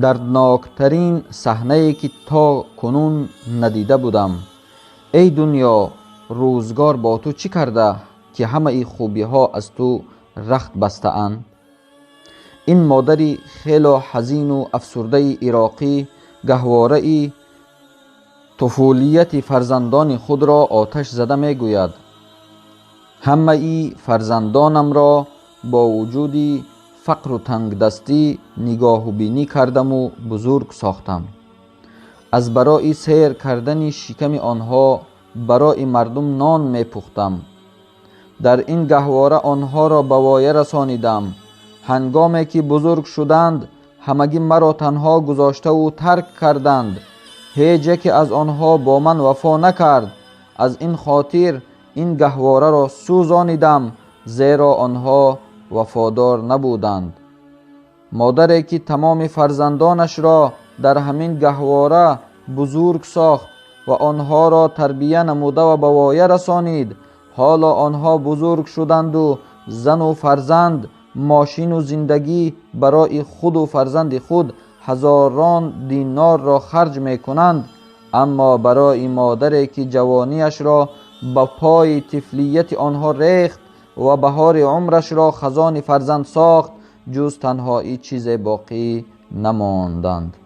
دردناکترین صحنه‌ای که تا کنون ندیده بودم. ای دنیا، روزگار با تو چی کرده که همه ای خوبی ها از تو رخت بسته اند؟ این مادری خیلی حزین و افسرده عراقی گهواره طفولیت فرزندان خود را آتش زده می گوید: همه ای فرزندانم را با وجود فقر و تنگ دستی نگاه و بینی کردم و بزرگ ساختم. از برای سیر کردن شکم آنها برای مردم نان می پختم. در این گهواره آنها را به وایه رسانیدم. هنگامی که بزرگ شدند همگی مرا تنها گذاشته و ترک کردند. هیچ یکی از آنها با من وفا نکرد. از این خاطر این گهواره را سوزانیدم، زیرا آنها وفادار نبودند. مادری که تمام فرزندانش را در همین گهواره بزرگ ساخت و آنها را تربیه نموده و به وایه رسانید، حالا آنها بزرگ شدند و زن و فرزند، ماشین و زندگی برای خود و فرزند خود هزاران دینار را خرج می کنند، اما برای مادری که جوانیش را به پای طفلیت آنها ریخت و بهار عمرش را خزان فرزند ساخت، جز تنهایی چیز باقی نماندند.